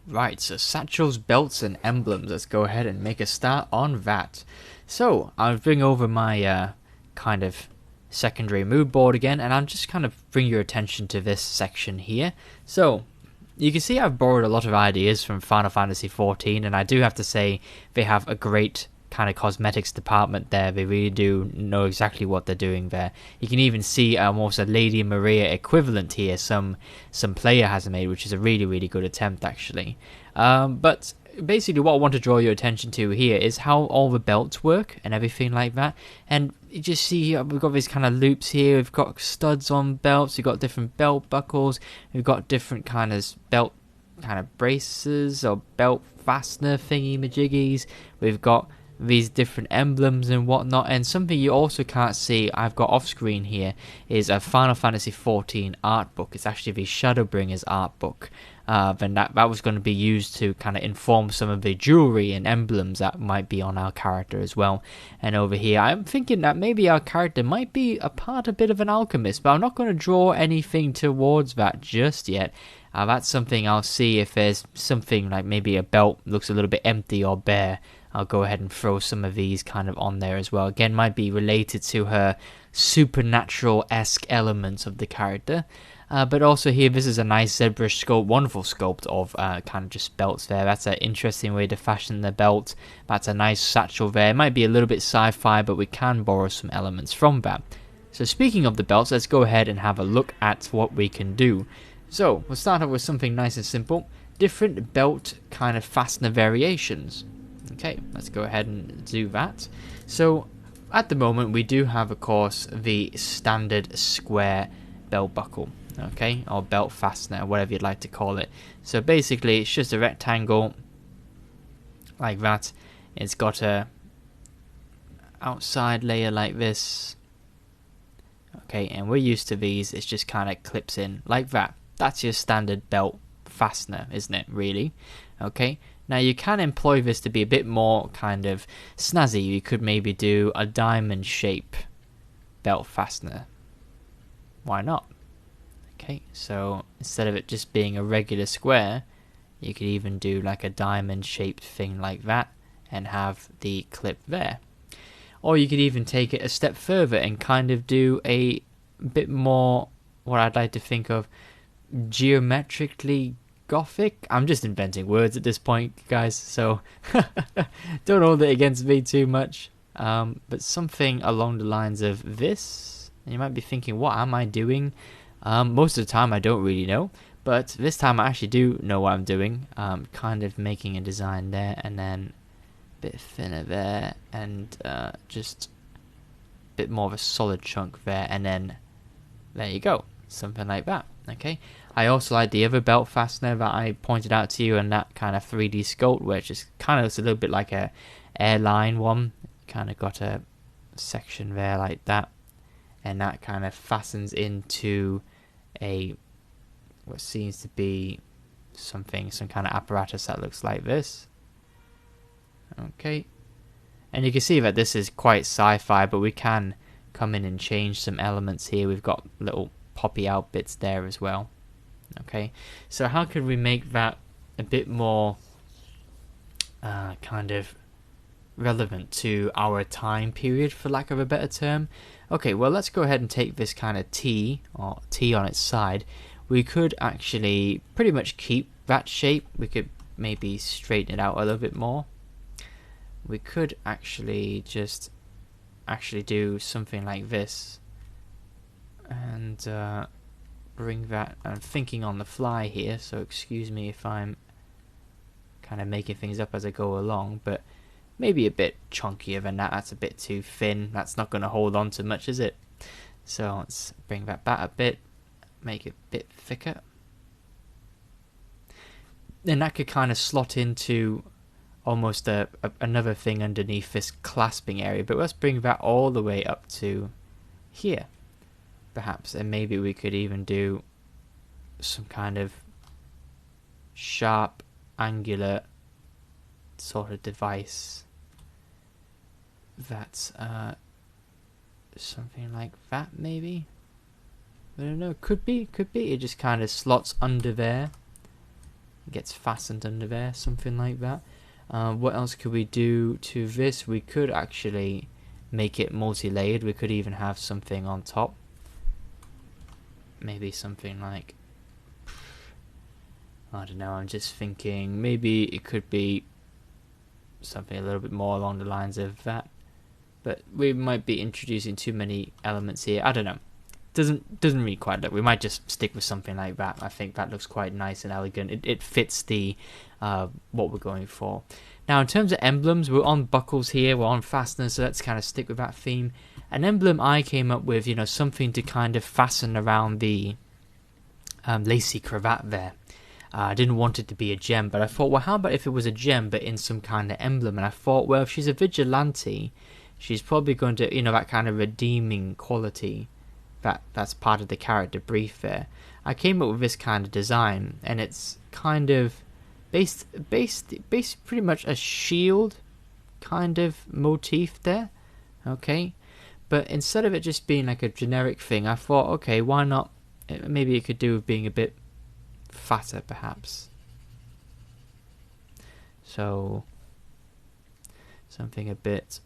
Right, so satchels, belts, and emblems. Let's go ahead and make a start on that. So, I'll bring over my kind of secondary mood board again, and I'll just kind of bring your attention to this section here. So, you can see I've borrowed a lot of ideas from Final Fantasy XIV, and I do have to say they have a great kind of cosmetics department there. They really do know exactly what they're doing there. You can even see almost a Lady Maria equivalent here. Some player has made, which is a really good attempt actually. But basically, what I want to draw your attention to here is how all the belts work and everything like that. And you just see we've got these kind of loops here. We've got studs on belts. We've got different belt buckles. We've got different kind of belt kind of braces or belt fastener thingy majiggies. We've got these different emblems and whatnot. And something you also can't see I've got off screen here is a Final Fantasy XIV art book. It's actually the Shadowbringers art book. Then that was going to be used to kind of inform some of the jewelry and emblems that might be on our character as well. And over here I'm thinking that maybe our character might be a bit of an alchemist, but I'm not going to draw anything towards that just yet. That's something I'll see. If there's something like maybe a belt looks a little bit empty or bare, I'll go ahead and throw some of these kind of on there as well. Again, might be related to her supernatural-esque elements of the character. But also here, this is a nice ZBrush sculpt, wonderful sculpt of kind of just belts there. That's an interesting way to fashion the belt. That's a nice satchel there. It might be a little bit sci-fi, but we can borrow some elements from that. So speaking of the belts, let's go ahead and have a look at what we can do. So we'll start off with something nice and simple. Different belt kind of fastener variations. Okay, let's go ahead and do that. So at the moment we do have, of course, the standard square belt buckle, okay, or belt fastener, whatever you'd like to call it. So basically it's just a rectangle like that. It's got a outside layer like this, okay, and we're used to these. It just kind of clips in like that. That's your standard belt fastener, isn't it, really? Okay, now you can employ this to be a bit more kind of snazzy. You could maybe do a diamond shape belt fastener. Why not? Okay, so instead of it just being a regular square, you could even do like a diamond shaped thing like that and have the clip there. Or you could even take it a step further and kind of do a bit more, what I'd like to think of, geometrically Gothic. I'm just inventing words at this point, guys, so don't hold it against me too much. But something along the lines of this. You might be thinking, what am I doing? Most of the time I don't really know, but this time I actually do know what I'm doing. Kind of making a design there, and then a bit thinner there, and just a bit more of a solid chunk there, and then there you go, something like that. Okay, I also like the other belt fastener that I pointed out to you, and that kind of 3D sculpt, which is kind of looks a little bit like a airline one. Kind of got a section there like that, and that kind of fastens into a what seems to be some kind of apparatus that looks like this. Okay, and you can see that this is quite sci-fi, but we can come in and change some elements here. We've got little poppy out bits there as well. Okay, so how can we make that a bit more kind of relevant to our time period, for lack of a better term? Okay, well, let's go ahead and take this kind of T, or T on its side. We could actually pretty much keep that shape. We could maybe straighten it out a little bit more. We could actually just do something like this, and bring that. I'm thinking on the fly here, so excuse me if I'm kind of making things up as I go along, but maybe a bit chunkier than that. That's a bit too thin. That's not going to hold on to much, is it? So let's bring that back a bit, make it a bit thicker. Then that could kind of slot into almost another thing underneath this clasping area, but let's bring that all the way up to here, perhaps, and maybe we could even do some kind of sharp, angular sort of device that's something like that, maybe. I don't know, could be. It just kind of slots under there gets fastened under there, something like that. What else could we do to this? We could actually make it multi-layered. We could even have something on top. Maybe something like, I don't know, I'm just thinking maybe it could be something a little bit more along the lines of that. But we might be introducing too many elements here. I don't know. Doesn't really quite look. We might just stick with something like that. I think that looks quite nice and elegant. It fits the what we're going for. Now, in terms of emblems, we're on buckles here. We're on fasteners, so let's kind of stick with that theme. An emblem I came up with, you know, something to kind of fasten around the lacy cravat there. I didn't want it to be a gem, but I thought, well, how about if it was a gem but in some kind of emblem? And I thought, well, if she's a vigilante, she's probably going to, you know, that kind of redeeming quality that's part of the character brief there. I came up with this kind of design, and it's kind of based pretty much a shield kind of motif there, okay? But instead of it just being like a generic thing, I thought, okay, why not? Maybe it could do with being a bit fatter, perhaps. So something a bit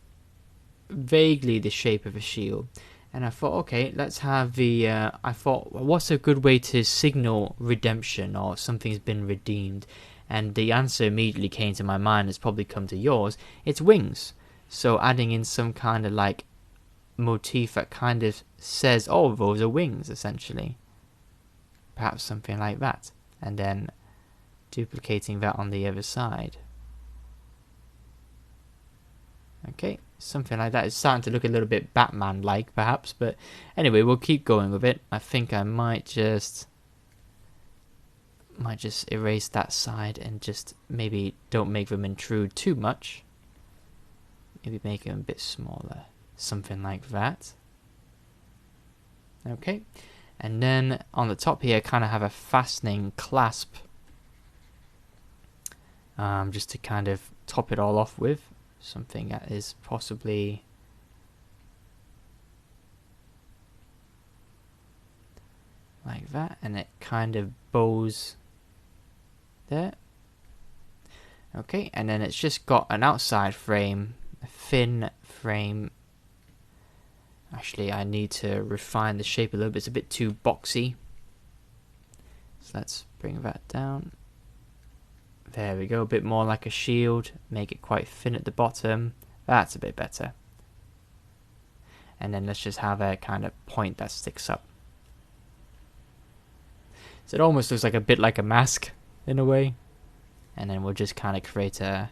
vaguely the shape of a shield. And I thought, okay, let's have the, I thought, well, what's a good way to signal redemption or something's been redeemed? And the answer immediately came to my mind, it's probably come to yours, it's wings. So adding in some kind of like motif that kind of says, oh, those are wings, essentially. Perhaps something like that. And then duplicating that on the other side. Okay, something like that. It's starting to look a little bit Batman-like, perhaps, but anyway, we'll keep going with it. I think I might just erase that side and just maybe don't make them intrude too much. Maybe make them a bit smaller, something like that. Okay, and then on the top here, kind of have a fastening clasp, just to kind of top it all off with. Something that is possibly like that, and it kind of bows there. Okay, and then it's just got an outside frame, a thin frame. Actually, I need to refine the shape a little bit. It's a bit too boxy. So let's bring that down. There we go, a bit more like a shield. Make it quite thin at the bottom. That's a bit better. And then let's just have a kind of point that sticks up. So it almost looks like a bit like a mask in a way. And then we'll just kind of create a...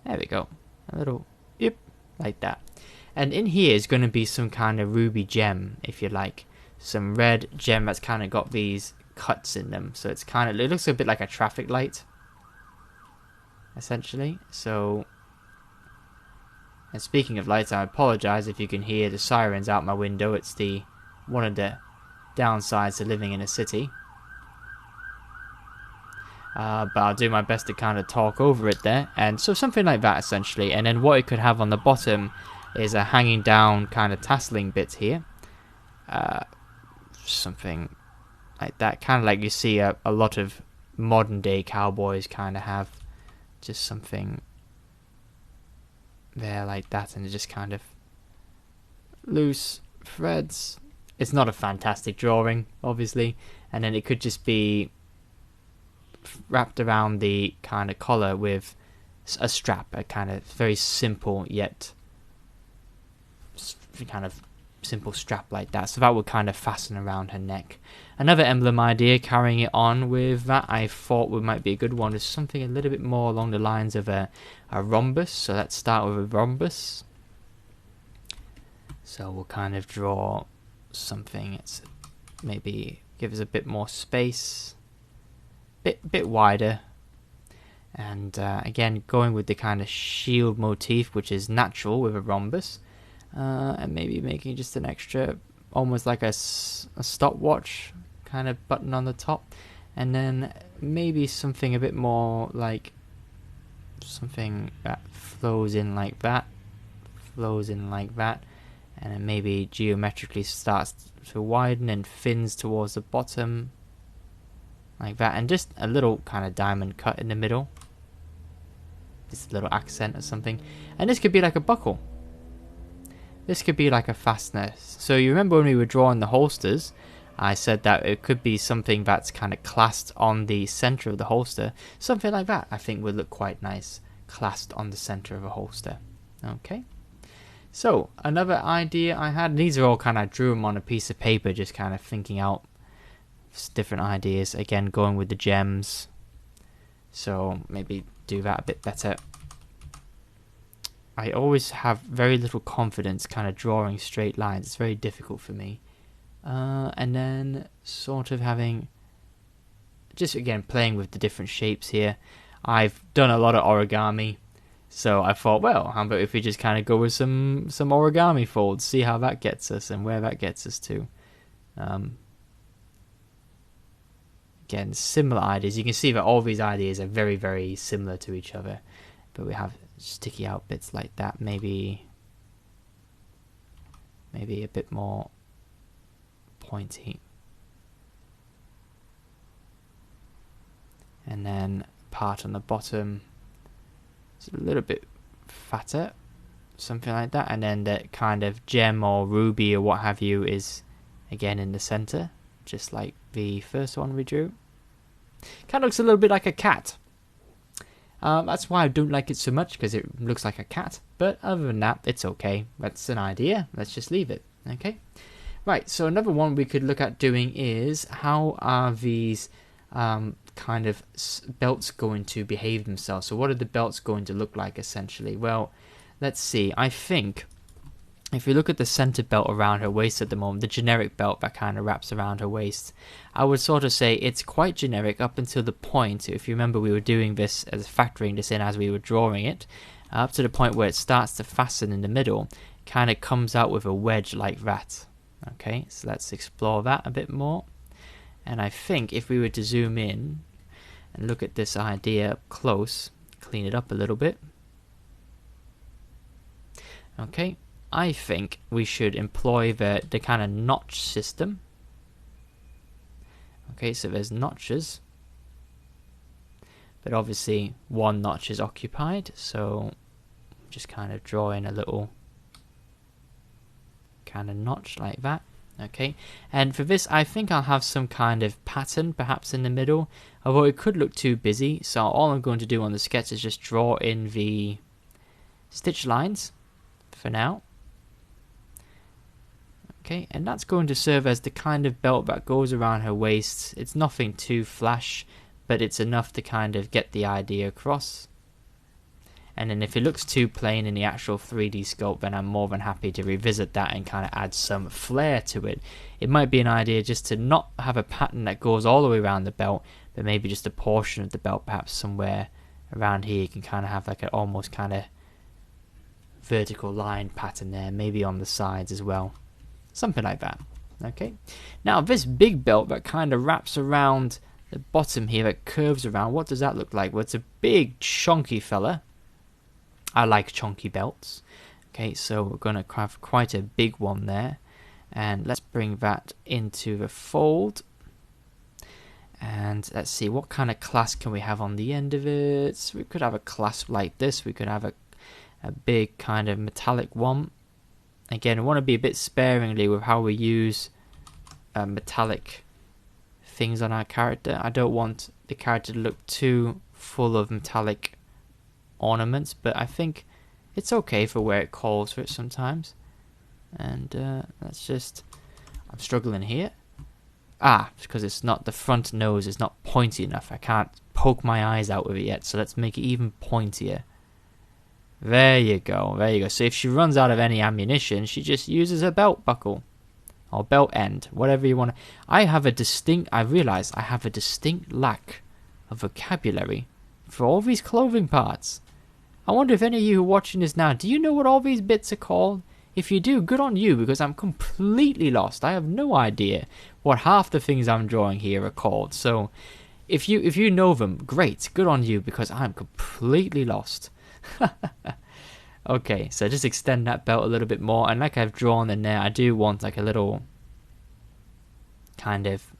There we go. A little... Yep, like that. And in here is going to be some kind of ruby gem, if you like. Some red gem that's kind of got these cuts in them. So it's kind of... It looks a bit like a traffic light, essentially. So, and speaking of lights, I apologize if you can hear the sirens out my window. It's the one of the downsides to living in a city. But I'll do my best to kind of talk over it there. And so something like that, essentially. And then what it could have on the bottom is a hanging down kind of tasseling bit here. Something like that. Kind of like you see a lot of modern day cowboys kind of have. Just something there like that, and it just kind of loose threads. It's not a fantastic drawing, obviously, and then it could just be wrapped around the kind of collar with a strap, a kind of very simple yet kind of simple strap like that. So that would kind of fasten around her neck. Another emblem idea, carrying it on with that, I thought might be a good one, is something a little bit more along the lines of a rhombus. So let's start with a rhombus. So we'll kind of draw something. It's maybe give us a bit more space, bit wider, and again going with the kind of shield motif, which is natural with a rhombus. And maybe making just an extra, almost like a stopwatch kind of button on the top, and then maybe something a bit more like something that flows in like that, and then maybe geometrically starts to widen and thins towards the bottom, like that, and just a little kind of diamond cut in the middle, just a little accent or something. And this could be like a buckle, this could be like a fastener. So you remember when we were drawing the holsters, I said that it could be something that's kind of clasped on the center of the holster. Something like that I think would look quite nice, clasped on the center of a holster. Okay, so another idea I had, these are all kind of, drew them on a piece of paper, just kind of thinking out different ideas, again going with the gems, so maybe do that a bit better. I always have very little confidence kind of drawing straight lines, it's very difficult for me. And then sort of having, just again playing with the different shapes here. I've done a lot of origami, so I thought, well, how about if we just kind of go with some origami folds, see how that gets us and where that gets us to. Again, similar ideas. You can see that all these ideas are very, very similar to each other, but we have sticky out bits like that. Maybe a bit more pointy, and then part on the bottom is a little bit fatter, something like that, and then that kind of gem or ruby or what have you is again in the center, just like the first one we drew. Kind of looks a little bit like a cat. That's why I don't like it so much, because it looks like a cat, but other than that it's okay. That's an idea, let's just leave it. Okay, right, so another one we could look at doing is, how are these kind of belts going to behave themselves? So what are the belts going to look like essentially? Well, let's see. I think if you look at the center belt around her waist at the moment, the generic belt that kind of wraps around her waist, I would sort of say it's quite generic up until the point, if you remember we were doing this as factoring this in as we were drawing it, up to the point where it starts to fasten in the middle, kind of comes out with a wedge like that. Okay, so let's explore that a bit more. And I think if we were to zoom in and look at this idea up close, clean it up a little bit. Okay, I think we should employ the kind of notch system. Okay, so there's notches, but obviously one notch is occupied, so just kind of draw in a little kind of notch like that. Okay, and for this I think I'll have some kind of pattern perhaps in the middle, although it could look too busy, so all I'm going to do on the sketch is just draw in the stitch lines for now. Okay, and that's going to serve as the kind of belt that goes around her waist. It's nothing too flash, but it's enough to kind of get the idea across. And then if it looks too plain in the actual 3D sculpt, then I'm more than happy to revisit that and kind of add some flair to it. It might be an idea just to not have a pattern that goes all the way around the belt, but maybe just a portion of the belt, perhaps somewhere around here you can kind of have like an almost kind of vertical line pattern there, maybe on the sides as well. Something like that. Okay, now this big belt that kind of wraps around the bottom here, that curves around, what does that look like? Well, it's a big chunky fella. I like chunky belts. Okay, so we're going to have quite a big one there, and let's bring that into the fold, and let's see what kind of clasp can we have on the end of it. So we could have a clasp like this, we could have a big kind of metallic one. Again, I want to be a bit sparingly with how we use metallic things on our character. I don't want the character to look too full of metallic ornaments, but I think it's okay for where it calls for it sometimes. And let's just, I'm struggling here. Because it's not, the front nose is not pointy enough. I can't poke my eyes out with it yet, so let's make it even pointier. There you go, there you go. So if she runs out of any ammunition, she just uses her belt buckle or belt end, whatever you want. I realize I have a distinct lack of vocabulary for all these clothing parts. I wonder if any of you who are watching this now, do you know what all these bits are called? If you do, good on you, because I'm completely lost. I have no idea what half the things I'm drawing here are called. So if you know them, great, good on you, because I'm completely lost. Okay, so just extend that belt a little bit more, and like I've drawn in there, I do want like a little kind of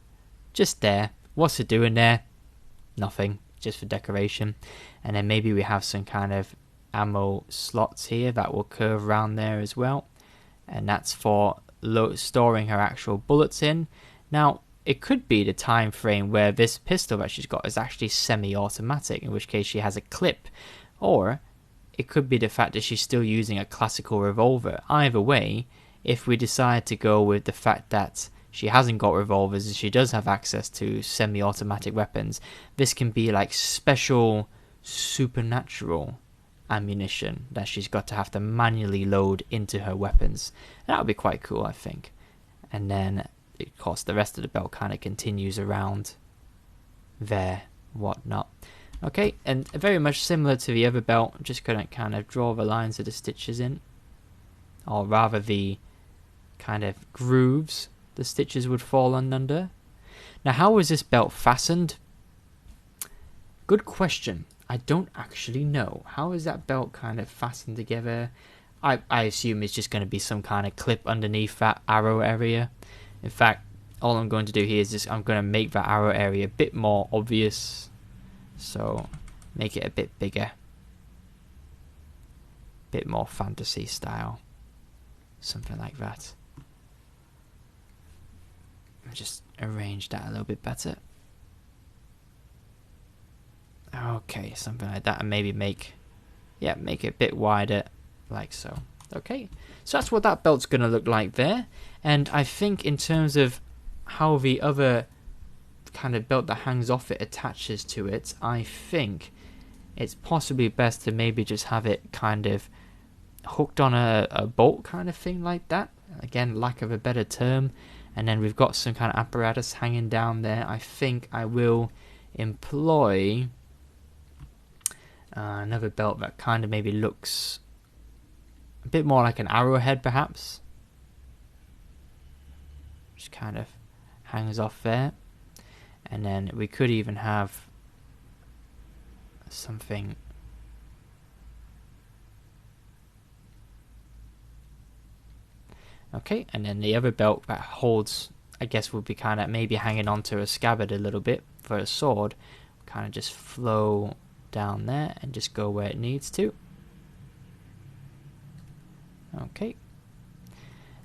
just there, what's it doing there? Nothing, just for decoration. And then maybe we have some kind of ammo slots here that will curve around there as well, and that's for storing her actual bullets in. Now it could be the time frame where this pistol that she's got is actually semi-automatic, in which case she has a clip, or it could be the fact that she's still using a classical revolver. Either way, if we decide to go with the fact that she hasn't got revolvers and she does have access to semi-automatic weapons, this can be like special supernatural ammunition that she's got to have to manually load into her weapons. That would be quite cool, I think. And then of course the rest of the belt kind of continues around there, whatnot. Okay, and very much similar to the other belt, I'm just going to kind of draw the lines of the stitches in, or rather the kind of grooves the stitches would fall under. Now how is this belt fastened? Good question. I don't actually know. How is that belt kind of fastened together? I assume it's just going to be some kind of clip underneath that arrow area. In fact, all I'm going to do here is just I'm going to make that arrow area a bit more obvious. So make it a bit bigger. Bit more fantasy style. Something like that. Just arrange that a little bit better. Okay, something like that, and maybe make it a bit wider, like so. Okay, so that's what that belt's gonna look like there. And I think in terms of how the other kind of belt that hangs off it attaches to it, I think it's possibly best to maybe just have it kind of hooked on a bolt kind of thing like that. Again, lack of a better term. And then we've got some kind of apparatus hanging down there. I think I will employ another belt that kind of maybe looks a bit more like an arrowhead, perhaps. Just kind of hangs off there. And then we could even have something. Okay, and then the other belt that holds, I guess, would be kind of maybe hanging onto a scabbard a little bit for a sword. Kind of just flow down there and just go where it needs to. Okay.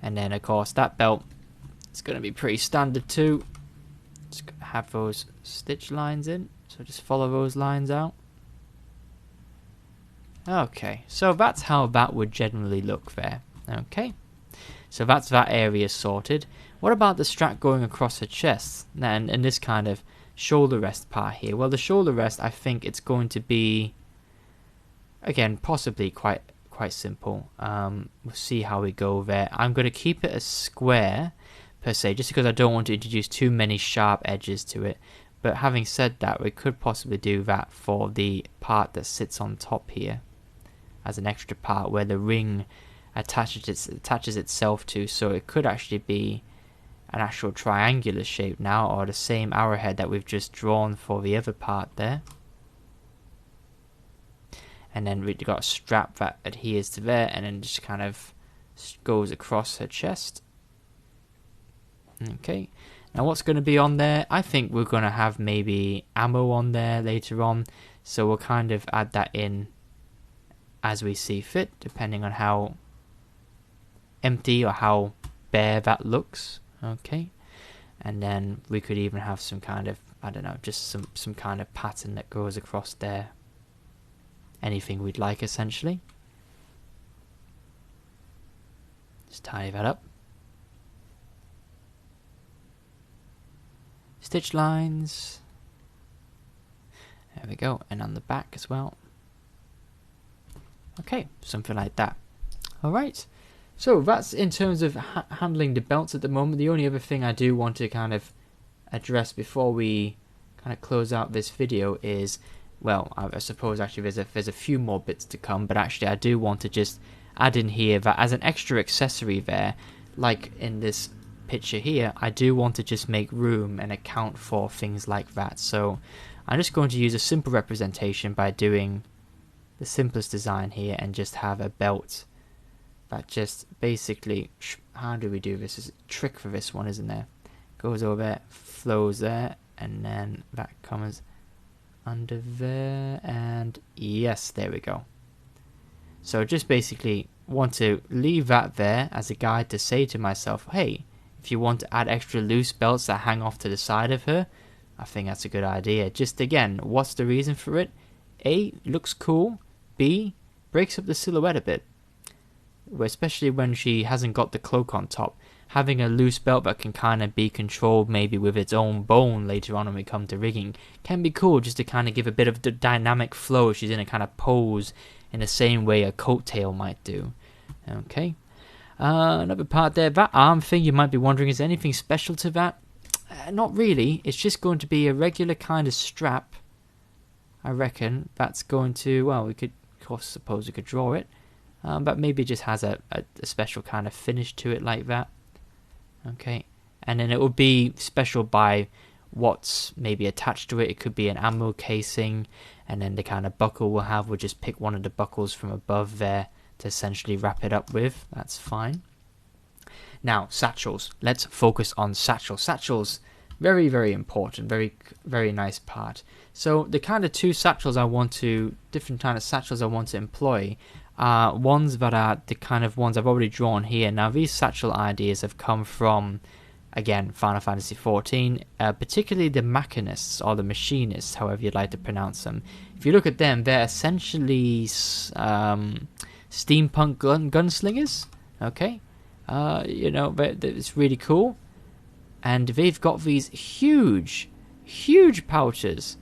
And then, of course, that belt is going to be pretty standard too. Just have those stitch lines in. So just follow those lines out. Okay, so that's how that would generally look there. Okay. So that's that area sorted. What about the strap going across her chest and this kind of shoulder rest part here? Well, the shoulder rest, I think it's going to be, again, possibly quite simple. We'll see how we go there. I'm going to keep it a square per se, just because I don't want to introduce too many sharp edges to it. But having said that, we could possibly do that for the part that sits on top here as an extra part where the ring attaches itself to, so it could actually be an actual triangular shape now, or the same arrowhead that we've just drawn for the other part there. And then we've got a strap that adheres to there and then just kind of goes across her chest. Okay, now what's going to be on there? I think we're going to have maybe ammo on there later on, so we'll kind of add that in as we see fit, depending on how empty or how bare that looks. Okay, and then we could even have some kind of, I don't know, just some kind of pattern that goes across there. Anything we'd like, essentially. Just tie that up. Stitch lines. There we go, and on the back as well. Okay, something like that. Alright, so that's in terms of handling the belts at the moment. The only other thing I do want to kind of address before we kind of close out this video is, well, I suppose actually there's a few more bits to come, but actually I do want to just add in here that as an extra accessory there, like in this picture here, I do want to just make room and account for things like that. So I'm just going to use a simple representation by doing the simplest design here and just have a belt that just basically, how do we do this? There's a trick for this one, isn't there? Goes over there, flows there, and then that comes under there, and yes, there we go. So just basically want to leave that there as a guide to say to myself, hey, if you want to add extra loose belts that hang off to the side of her, I think that's a good idea. Just again, what's the reason for it? A, looks cool. B, breaks up the silhouette a bit, especially when she hasn't got the cloak on top. Having a loose belt that can kind of be controlled maybe with its own bone later on when we come to rigging can be cool, just to kind of give a bit of the dynamic flow if she's in a kind of pose in the same way a coattail might do. Okay. Another part there, that arm thing, you might be wondering, is there anything special to that? Not really. It's just going to be a regular kind of strap, I reckon. That's going to, well, we could, of course, suppose we could draw it. But maybe it just has a special kind of finish to it like that. Okay, and then it will be special by what's maybe attached to it. It could be an ammo casing, and then the kind of buckle we'll have, we'll just pick one of the buckles from above there to essentially wrap it up with. That's fine. Now, satchels. Let's focus on satchels. Satchels, very, very important. Very, very nice part. So the kind of different kind of satchels I want to employ are ones that are the kind of ones I've already drawn here. Now, these satchel ideas have come from, again, Final Fantasy XIV, particularly the machinists or the machinists, however you'd like to pronounce them. If you look at them, they're essentially steampunk gunslingers. Okay, it's really cool, and they've got these huge pouches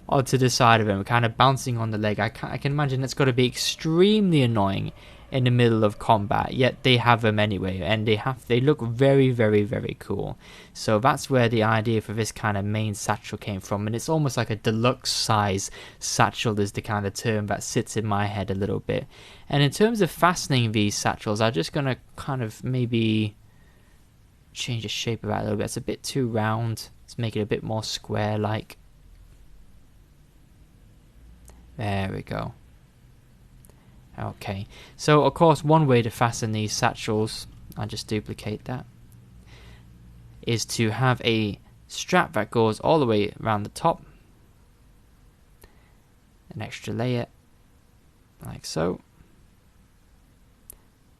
onto the side of them, kind of bouncing on the leg. I can imagine it's got to be extremely annoying in the middle of combat, yet they have them anyway, and they look very, very, very cool. So that's where the idea for this kind of main satchel came from, and it's almost like a deluxe size satchel is the kind of term that sits in my head a little bit. And in terms of fastening these satchels, I'm just going to kind of maybe change the shape of that a little bit. It's a bit too round. Let's make it a bit more square-like. There we go. Okay, so of course one way to fasten these satchels, I'll just duplicate that, is to have a strap that goes all the way around the top, an extra layer, like so.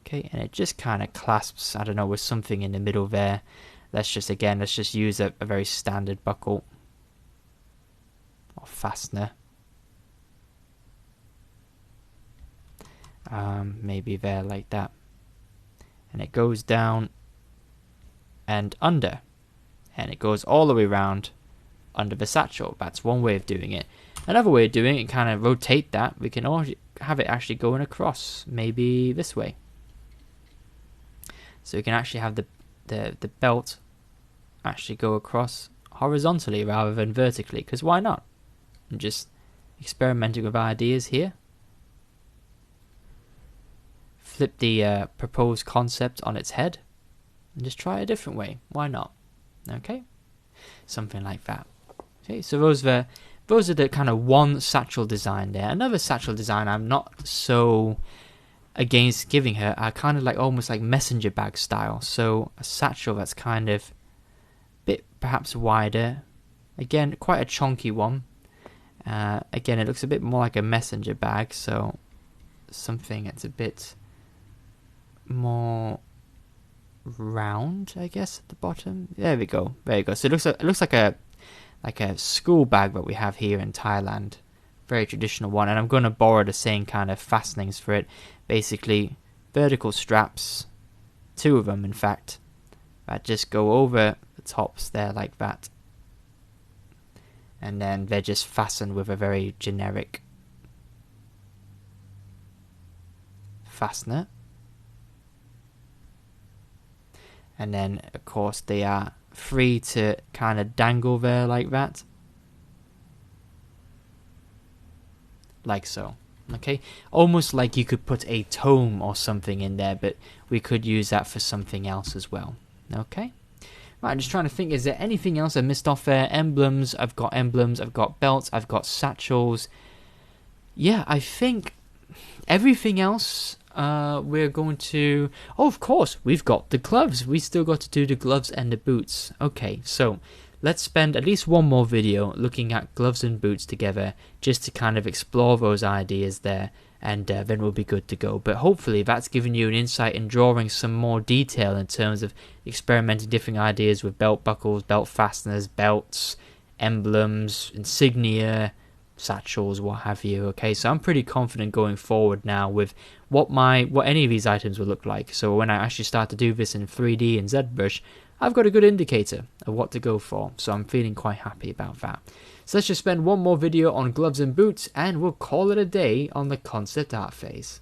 Okay, and it just kind of clasps, I don't know, with something in the middle there. Let's just use a very standard buckle or fastener. Maybe there like that, and it goes down and under, and it goes all the way around under the satchel. That's one way of doing it. Another way of doing it, kind of rotate that, we can all have it actually going across, maybe this way, so we can actually have the belt actually go across horizontally rather than vertically, because why not? I'm just experimenting with ideas here. Flip the proposed concept on its head and just try a different way. Why not? Okay, something like that. Okay, so those are the kind of one satchel design there. Another satchel design I'm not so against giving her are kind of like almost like messenger bag style. So a satchel that's kind of a bit perhaps wider. Again, quite a chunky one. Again, it looks a bit more like a messenger bag. So something that's a bit more round, I guess, at the bottom. There we go. So it looks like a school bag that we have here in Thailand. Very traditional one, and I'm going to borrow the same kind of fastenings for it. Basically, vertical straps, 2 of them in fact, that just go over the tops there like that, and then they're just fastened with a very generic fastener. And then, of course, they are free to kind of dangle there like that. Like so. Okay? Almost like you could put a tome or something in there, but we could use that for something else as well. Okay? Right, I'm just trying to think, is there anything else I missed off there? Emblems, I've got belts, I've got satchels. Yeah, I think everything else we're going to... Oh, of course, we've got the gloves. We still got to do the gloves and the boots. Okay, so let's spend at least one more video looking at gloves and boots together, just to kind of explore those ideas there, and then we'll be good to go. But hopefully that's given you an insight in drawing some more detail in terms of experimenting different ideas with belt buckles, belt fasteners, belts, emblems, insignia, satchels, what have you. Okay, so I'm pretty confident going forward now with what any of these items will look like. So when I actually start to do this in 3D and ZBrush, I've got a good indicator of what to go for, so I'm feeling quite happy about that. So let's just spend one more video on gloves and boots, and we'll call it a day on the concept art phase.